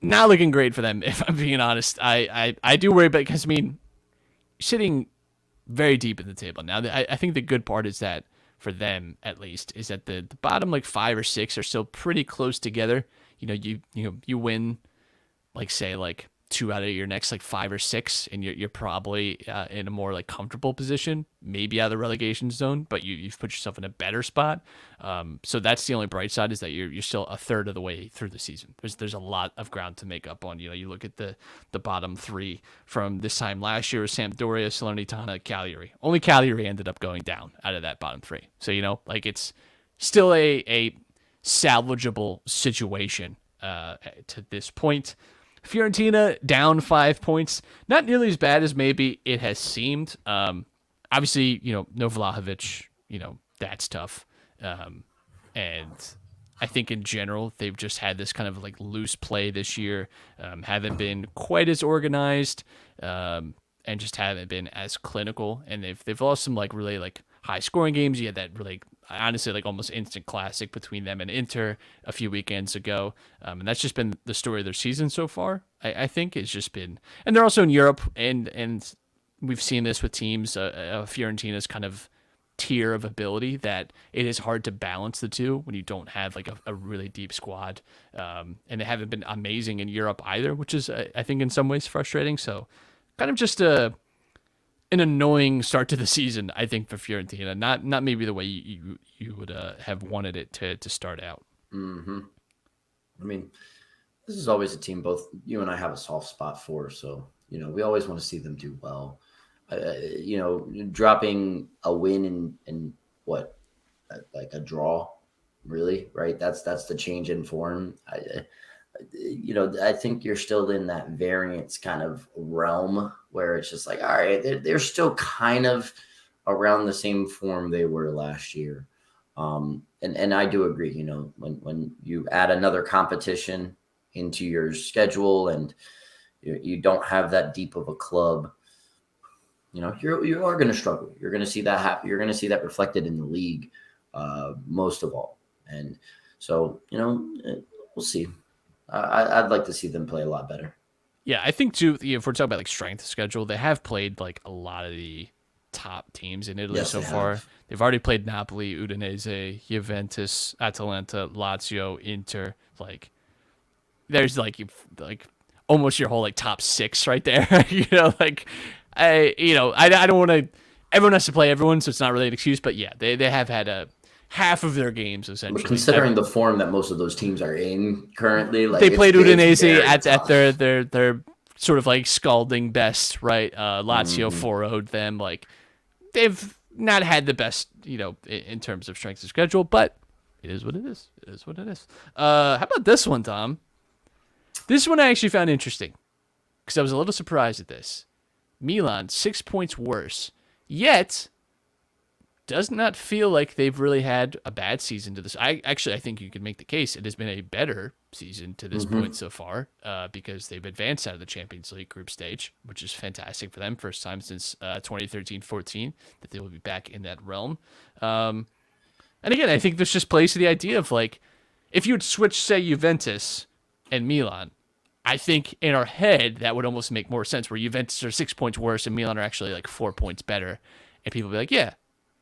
not looking great for them, if I'm being honest. I do worry about, because, sitting very deep in the table now. I think the good part is that, for them at least, is that the bottom 5 or 6 are still pretty close together. You win, say 2 out of your next 5 or 6, and you're probably in a more comfortable position, maybe out of the relegation zone, but you've put yourself in a better spot. So that's the only bright side, is that you're still a third of the way through the season. There's a lot of ground to make up on. You look at the bottom 3 from this time last year: Sampdoria, Salernitana, Cagliari. Only Cagliari ended up going down out of that bottom 3. So it's still a salvageable situation to this point. Fiorentina down 5 points, not nearly as bad as maybe it has seemed. Obviously, no Vlahovic, that's tough. And I think in general they've just had this kind of loose play this year. Haven't been quite as organized, and just haven't been as clinical. And they've lost some really high scoring games. You had that really, honestly, almost instant classic between them and Inter a few weekends ago. And that's just been the story of their season so far. I think it's just been, and they're also in Europe, and we've seen this with teams, Fiorentina's kind of tier of ability, that it is hard to balance the two when you don't have a really deep squad. And they haven't been amazing in Europe either, which is, I think, in some ways frustrating. So kind of just an annoying start to the season, I think, for Fiorentina. Not maybe the way you would have wanted it to start out. Mm-hmm. This is always a team both you and I have a soft spot for. So, we always want to see them do well. Dropping a win in what, a draw, really, right? That's the change in form. I think you're still in that variance kind of realm where it's just all right, they're still kind of around the same form they were last year. And I do agree, when you add another competition into your schedule and you don't have that deep of a club, you are going to struggle. You're going to see that happen. You're going to see that reflected in the league, most of all. And so, we'll see. I'd like to see them play a lot better. Yeah, I think too. If we're talking about like strength of schedule, they have played like a lot of the top teams in Italy so far. They've already played Napoli, Udinese, Juventus, Atalanta, Lazio, Inter. Like, there's like almost your whole like top 6 right there. I don't want to. Everyone has to play everyone, so it's not really an excuse. But yeah, they have had half of their games essentially. But considering the form that most of those teams are in currently, like they played Udinese at their sort of like scalding best, right? Lazio 4-0'd them. Like, they've not had the best, in terms of strength of schedule, but it is what it is. It is what it is. How about this one, Tom? This one I actually found interesting because I was a little surprised at this. Milan 6 points worse, yet does not feel like they've really had a bad season to this. I think you could make the case it has been a better season to this point so far, because they've advanced out of the Champions League group stage, which is fantastic for them. First time since 2013-14 that they will be back in that realm. And again, I think this just plays to the idea of like, if you would switch, say, Juventus and Milan, I think in our head that would almost make more sense, where Juventus are 6 points worse and Milan are actually like 4 points better. And people be like, yeah,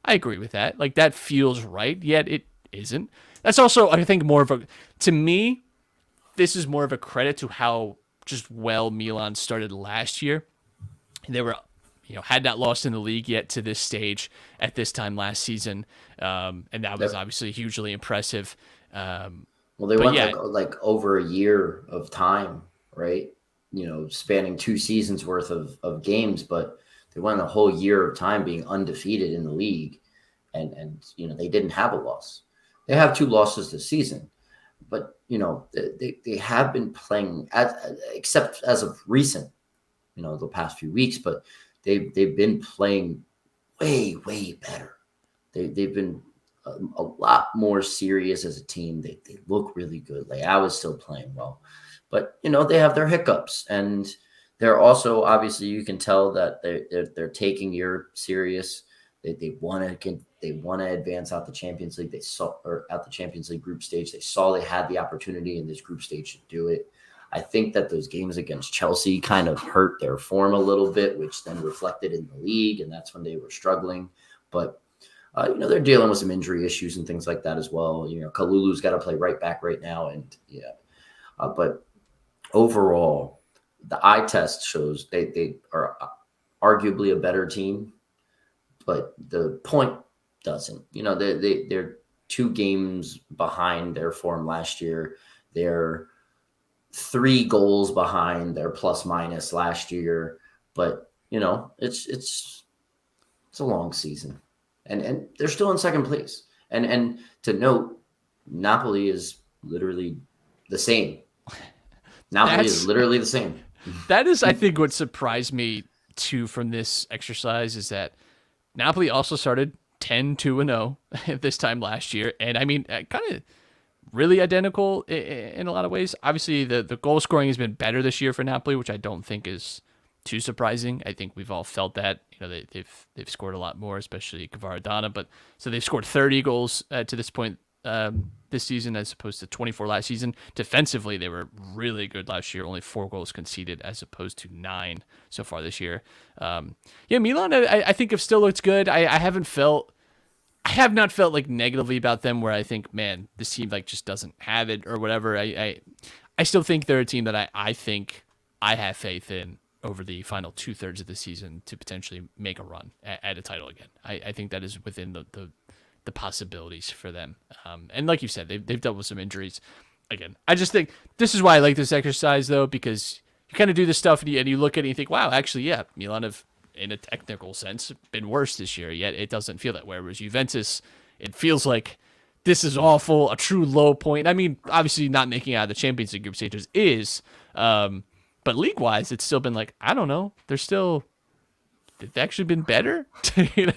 I agree with that. Like, that feels right, yet it isn't. That's also, I think, to me, this is more of a credit to how just well Milan started last year. They were, had not lost in the league yet to this stage at this time last season. And that was obviously hugely impressive. Well, they went like over a year of time, right? Spanning 2 seasons worth of games, but they went a whole year of time being undefeated in the league, and they didn't have a loss. They have 2 losses this season, but they have been playing except as of recent, the past few weeks, but they've been playing way better. They've been a lot more serious as a team. They look really good. Leao is still playing well, but they have their hiccups, and they're also, obviously, you can tell that they're taking Europe serious. They want to advance out the Champions League. Out the Champions League group stage. They saw they had the opportunity in this group stage to do it. I think that those games against Chelsea kind of hurt their form a little bit, which then reflected in the league, and that's when they were struggling. But they're dealing with some injury issues and things like that as well. Kalulu's got to play right back right now, and but overall, the eye test shows they are arguably a better team, but the point doesn't. They're 2 games behind their form last year. They're 3 goals behind their plus minus last year, but it's a long season, and they're still in second place. And to note, Napoli is literally the same. Napoli is literally the same. That is, I think, what surprised me too from this exercise is that Napoli also started 10-2-0 this time last year, and I mean, kind of really identical in a lot of ways. Obviously, the goal scoring has been better this year for Napoli, which I don't think is too surprising. I think we've all felt that. They've scored a lot more, especially Kvaradona. But so they've scored 30 goals to this point this season, as opposed to 24 last season. Defensively, they were really good last year. Only 4 goals conceded, as opposed to 9 so far this year. Milan, I think have still looked good. I have not felt like negatively about them, where I think, man, this team like just doesn't have it or whatever. I still think they're a team that I think I have faith in over the final 2/3 of the season to potentially make a run at a title again. I think that is within the possibilities for them. And like you said, they've dealt with some injuries. Again, I just think this is why I like this exercise, though, because you kind of do this stuff and you look at it and you think, wow, actually, yeah, Milan have, in a technical sense, been worse this year, yet it doesn't feel that way. Whereas Juventus, it feels like this is awful, a true low point. I mean, obviously not making it out of the Champions League group stages is, but league-wise, it's still been like, I don't know, they've actually been better. You hear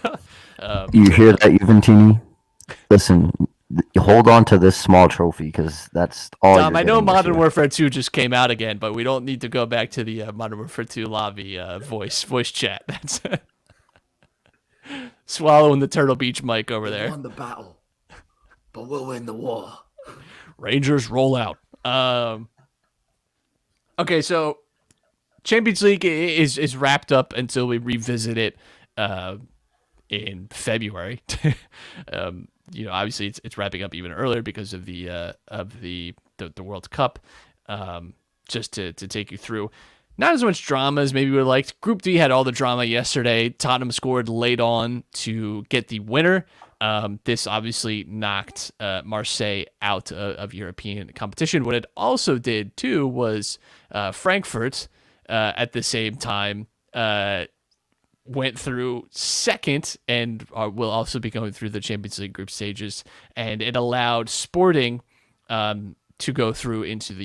that, Juventini? Listen, you hold on to this small trophy because that's all Dom, you're I know getting this Modern year. Warfare 2 just came out again, but we don't need to go back to the Modern Warfare 2 lobby voice chat. That's swallowing the Turtle Beach mic over there. Won the battle, but we'll win the war. Rangers roll out. Okay, so Champions League is wrapped up until we revisit it in February. Obviously it's wrapping up even earlier because of the World Cup. Just to take you through, not as much drama as maybe we would liked. Group D had all the drama yesterday. Tottenham scored late on to get the winner. This obviously knocked Marseille out of European competition. What it also did too was Frankfurt at the same time went through second and will also be going through the Champions League group stages, and it allowed Sporting to go through into the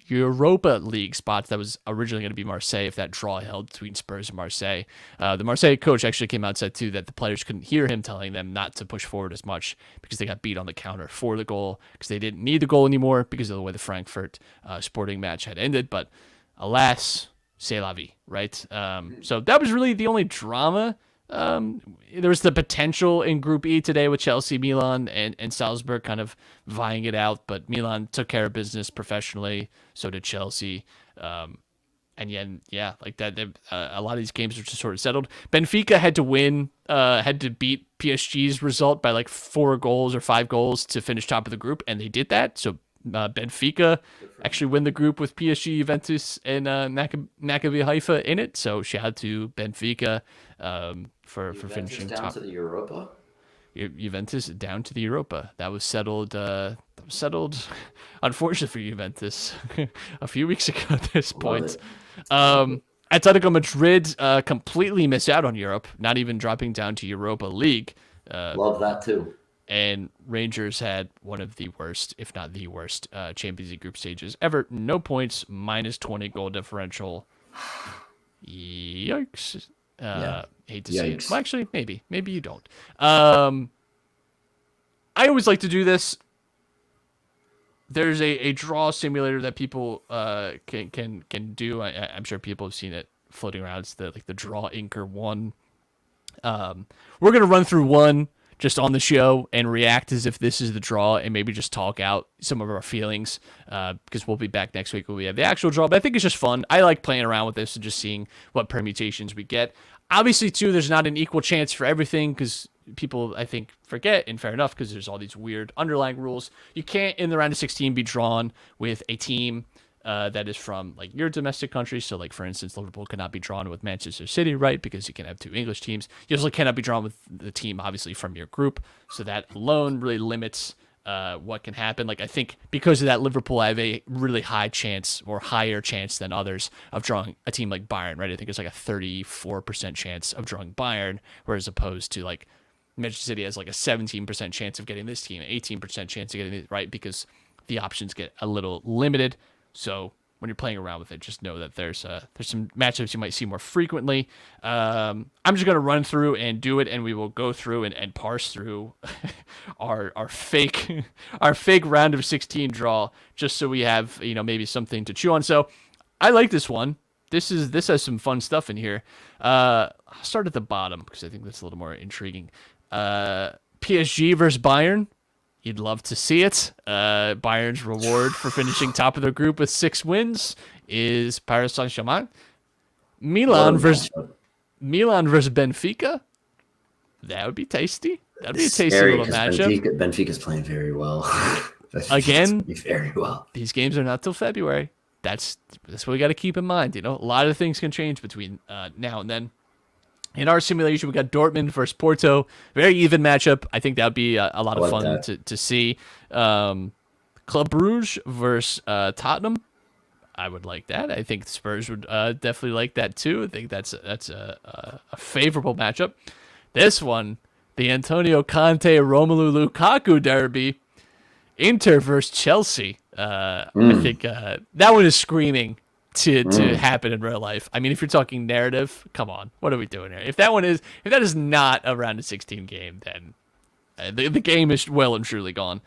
Europa League spots. That was originally going to be Marseille if that draw held between Spurs and Marseille. The Marseille coach actually came out and said too that the players couldn't hear him telling them not to push forward as much because they got beat on the counter for the goal, because they didn't need the goal anymore because of the way the Frankfurt Sporting match had ended. But alas, c'est la vie, right? So that was really the only drama. There was the potential in Group E today with Chelsea, Milan, and Salzburg kind of vying it out, but Milan took care of business professionally. So did Chelsea. And yeah, like that. A lot of these games are just sort of settled. Benfica had to beat PSG's result by like 4 goals or 5 goals to finish top of the group, and they did that. So Benfica actually win the group with PSG, Juventus, and Maccabi Haifa in it. So shout out to Benfica for finishing down top. to the Europa. Juventus down to the Europa. That was settled. Unfortunately for Juventus, a few weeks ago at this point. Atletico Madrid completely missed out on Europe, not even dropping down to Europa League. Love that too. And Rangers had one of the worst, if not the worst, Champions League group stages ever. No points, minus 20 goal differential. Yikes. Hate to see it. Well, actually, maybe you don't. I always like to do this. There's a draw simulator that people can do. I'm sure people have seen it floating around. It's the Draw Inker one. We're gonna run through one just on the show and react as if this is the draw, and maybe just talk out some of our feelings, because we'll be back next week when we have the actual draw. But I think it's just fun. I like playing around with this and just seeing what permutations we get. Obviously, too, there's not an equal chance for everything, because people, I think, forget, and fair enough, because there's all these weird underlying rules. You can't, in the round of 16, be drawn with a team that is from like your domestic country. So, like, for instance, Liverpool cannot be drawn with Manchester City, right? Because you can have 2 English teams. You also cannot be drawn with the team, obviously, from your group. So that alone really limits what can happen. Like, I think because of that, Liverpool have a really high chance, or higher chance than others, of drawing a team like Bayern, right? I think it's like a 34% chance of drawing Bayern, whereas opposed to like Manchester City has like a 17% chance of getting this team, 18% chance of getting it, right? Because the options get a little limited. So when you're playing around with it, just know that there's some matchups you might see more frequently. I'm just going to run through and do it, and we will go through and parse through our fake round of 16 draw, just so we have, maybe something to chew on. So I like this one. This has some fun stuff in here. I'll start at the bottom because I think that's a little more intriguing. PSG versus Bayern. You'd love to see it. Bayern's reward for finishing top of their group with 6 wins is Paris Saint-Germain. Milan versus Benfica. That would be tasty. That'd be a tasty little matchup. Benfica's playing very well. Again, very well. These games are not till February. That's what we got to keep in mind. A lot of things can change between now and then. In our simulation, we got Dortmund versus Porto. Very even matchup. I think that would be a lot of fun to see. Club Brugge versus Tottenham. I would like that. I think Spurs would definitely like that too. I think that's a favorable matchup. This one, the Antonio Conte Romelu Lukaku derby. Inter versus Chelsea. I think that one is screaming to happen in real life. I mean, if you're talking narrative, come on, what are we doing here? If that is not a round of 16 game, then The game is well and truly gone.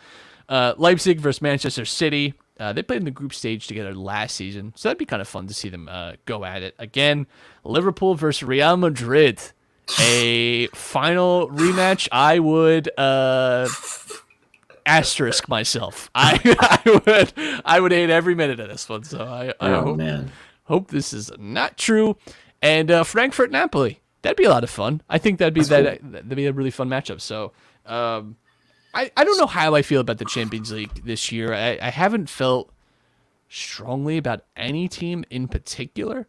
Leipzig versus Manchester City. They played in the group stage together last season, so that'd be kind of fun to see them go at it again. Liverpool versus Real Madrid. A final rematch. I would asterisk myself. I would hate every minute of this one. So I hope this is not true. And Frankfurt Napoli. That'd be a lot of fun. I think that'd be a really fun matchup. So I don't know how I feel about the Champions League this year. I haven't felt strongly about any team in particular.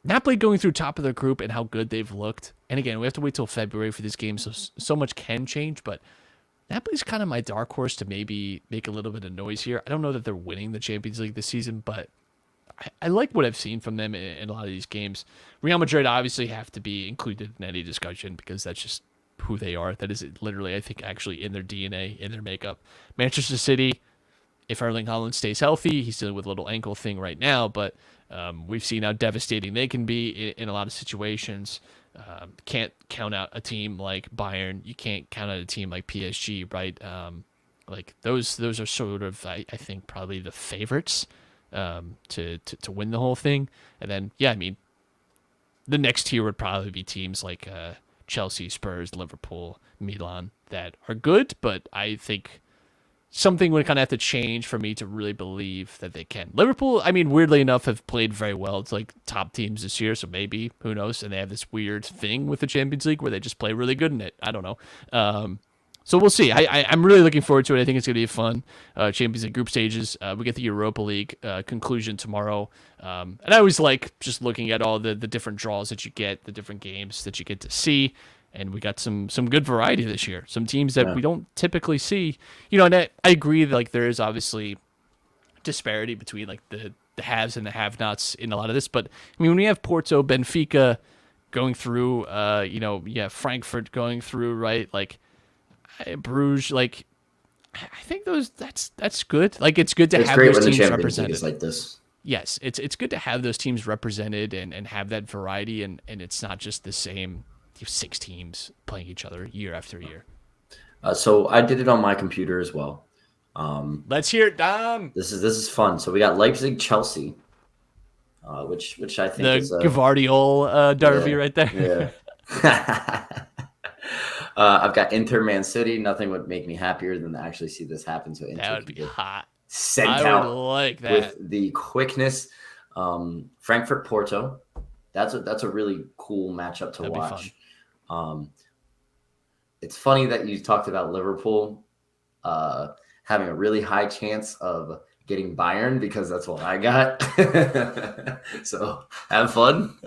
Napoli going through top of their group and how good they've looked. And again, we have to wait till February for this game, so much can change. But Napoli's kind of my dark horse to maybe make a little bit of noise here. I don't know that they're winning the Champions League this season, but I like what I've seen from them in a lot of these games. Real Madrid obviously have to be included in any discussion because that's just who they are. That is literally, I think, actually in their DNA, in their makeup. Manchester City, if Erling Haaland stays healthy, he's dealing with a little ankle thing right now, but we've seen how devastating they can be in a lot of situations. Can't count out a team like Bayern. You can't count out a team like PSG, right? Like those are sort of, I think, probably the favorites to win the whole thing. And then, yeah, I mean, the next tier would probably be teams like Chelsea, Spurs, Liverpool, Milan that are good, but I think something would kind of have to change for me to really believe that they can. Liverpool, I mean, weirdly enough, have played very well. It's like top teams this year, so maybe, who knows? And they have this weird thing with the Champions League where they just play really good in it. I don't know. So we'll see. I'm really looking forward to it. I think it's going to be fun. Champions League group stages. We get the Europa League conclusion tomorrow. And I always like just looking at all the different draws that you get, the different games that you get to see. And we got some good variety this year. Some teams that we don't typically see. You know, and I agree that like there is obviously disparity between like the haves and the have-nots in a lot of this. But I mean, when we have Porto, Benfica going through, Frankfurt going through, right? Like Bruges, like I think that's good. Like it's good to have those teams represented. Like this. Yes, it's good to have those teams represented and have that variety and it's not just the same 6 teams playing each other year after year. So I did it on my computer as well. Let's hear it, Dom. This is fun. So we got Leipzig, Chelsea, which I think is the Gvardiol derby right there. Yeah. I've got Inter, Man City. Nothing would make me happier than to actually see this happen. So Inter that would be hot. Sent I out would like that with the quickness. Frankfurt, Porto. That's a really cool matchup to watch. It's funny that you talked about Liverpool having a really high chance of getting Bayern because that's what I got. So have fun.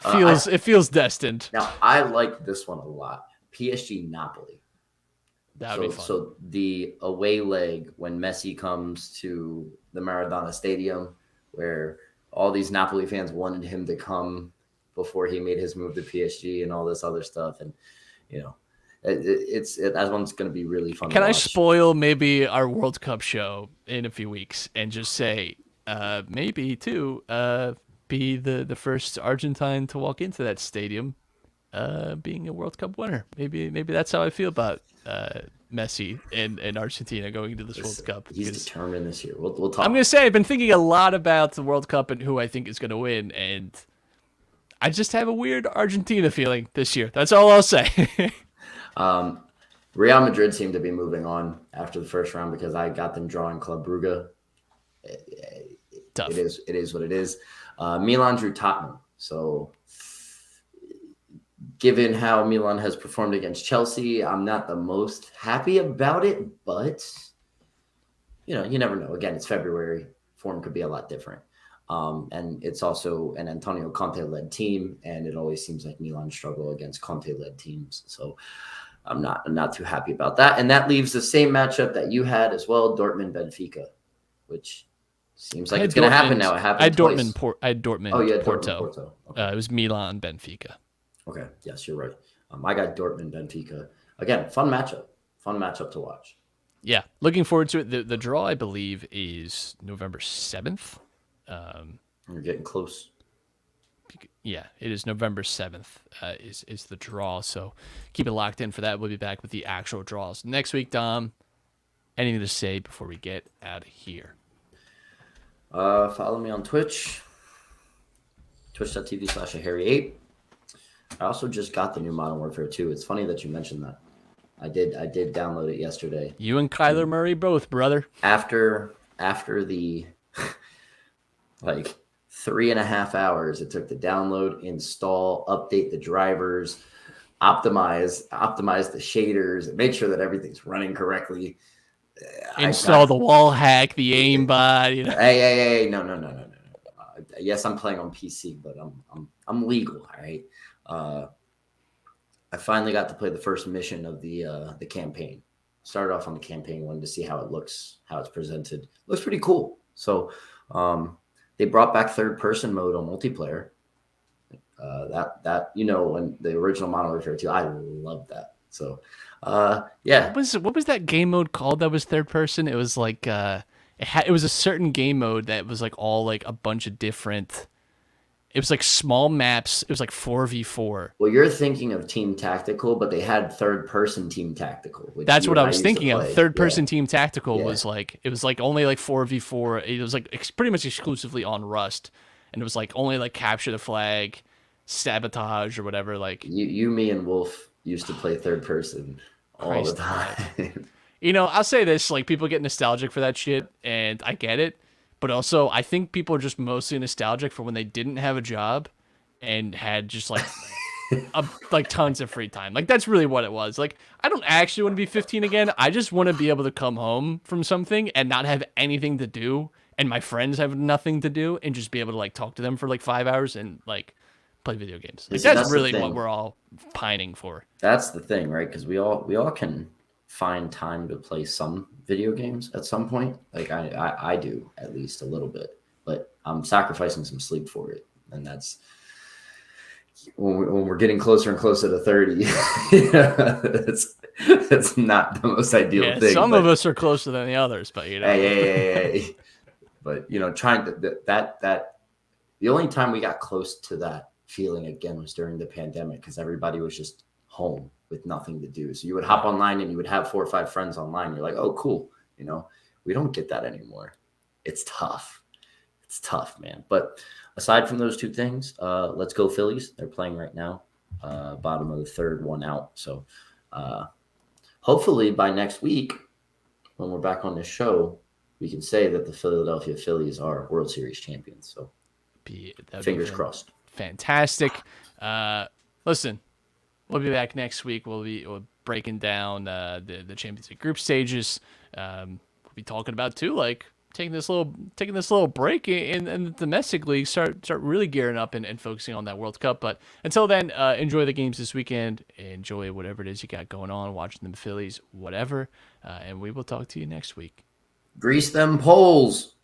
It feels destined. Now I like this one a lot. PSG Napoli. That would be fun. So the away leg when Messi comes to the Maradona Stadium, where all these Napoli fans wanted him to come before he made his move to PSG and all this other stuff, and you know, that one's going to be really fun. Can I spoil maybe our World Cup show in a few weeks and just say maybe too be the first Argentine to walk into that stadium being a World Cup winner? Maybe that's how I feel about Messi and Argentina going into this World Cup. He's determined this year. We'll talk. I'm going to say I've been thinking a lot about the World Cup and who I think is going to win, and I just have a weird Argentina feeling this year. That's all I'll say. Real Madrid seemed to be moving on after the first round because I got them drawing Club Brugge. Tough. It is what it is. Milan drew Tottenham. So given how Milan has performed against Chelsea, I'm not the most happy about it, but you know, you never know. Again, it's February. Form could be a lot different. And it's also an Antonio Conte-led team, and it always seems like Milan struggle against Conte-led teams. So I'm not too happy about that. And that leaves the same matchup that you had as well, Dortmund-Benfica, which seems like it's going to happen now. It happened I had twice. Dortmund, Oh, yeah, Porto. Porto. Okay. It was Milan-Benfica. Okay, yes, you're right. I got Dortmund-Benfica. Again, fun matchup to watch. Yeah, looking forward to it. The draw, I believe, is November 7th. We're getting close. Yeah, it is November 7th is the draw. So keep it locked in for that. We'll be back with the actual draws next week. Dom, anything to say before we get out of here? Follow me on Twitch, twitch.tv/SerieA. I also just got the new Modern Warfare 2. It's funny that you mentioned that. I did download it yesterday. You and Kyler Murray both, brother. After the like 3.5 hours it took to download, install, update the drivers, optimize the shaders, and make sure that everything's running correctly. Install the wall hack, the aimbot. You know? Hey, no. Yes, I'm playing on PC, but I'm legal. All right. I finally got to play the first mission of the campaign. Started off on the campaign, wanted to see how it looks, how it's presented. Looks pretty cool. So they brought back third-person mode on multiplayer. That in the original Modern Warfare 2, I love that. So yeah. What was that game mode called that was third person? It was like it was a certain game mode that was like all like a bunch of different. It was like small maps. It was like 4v4. Well, you're thinking of Team Tactical, but they had third-person Team Tactical. That's what I was thinking of. Third-person Yeah. Team Tactical Yeah. was like it was like only like 4v4. It was like pretty much exclusively on Rust, and it was like only like capture the flag, sabotage or whatever. Like You, me, and Wolf used to play third-person all the time. I'll say this: like people get nostalgic for that shit, and I get it. But also, I think people are just mostly nostalgic for when they didn't have a job and had just like like tons of free time. Like that's really what it was. Like I don't actually want to be 15 again. I just want to be able to come home from something and not have anything to do, and my friends have nothing to do, and just be able to like talk to them for like 5 hours and like play video games. Like, that's really what we're all pining for. That's the thing, right? Because we all can find time to play some video games at some point. Like I do at least a little bit, but I'm sacrificing some sleep for it, and that's when we're getting closer and closer to 30. It's not the most ideal thing. Some of us are closer than the others, but hey. But trying to that the only time we got close to that feeling again was during the pandemic, because everybody was just home with nothing to do. So you would hop online and you would have 4 or 5 friends online. You're like, oh, cool. We don't get that anymore. It's tough. It's tough, man. But aside from those two things, let's go Phillies. They're playing right now. Bottom of the third, one out. So hopefully by next week, when we're back on this show, we can say that the Philadelphia Phillies are World Series champions. So fingers crossed. Fantastic. Listen, we'll be back next week. We'll be breaking down the Champions League group stages. We'll be talking about too, like taking this little break in the domestic league, start really gearing up and focusing on that World Cup. But until then, enjoy the games this weekend. Enjoy whatever it is you got going on, watching the Phillies, whatever. And we will talk to you next week. Grease them poles.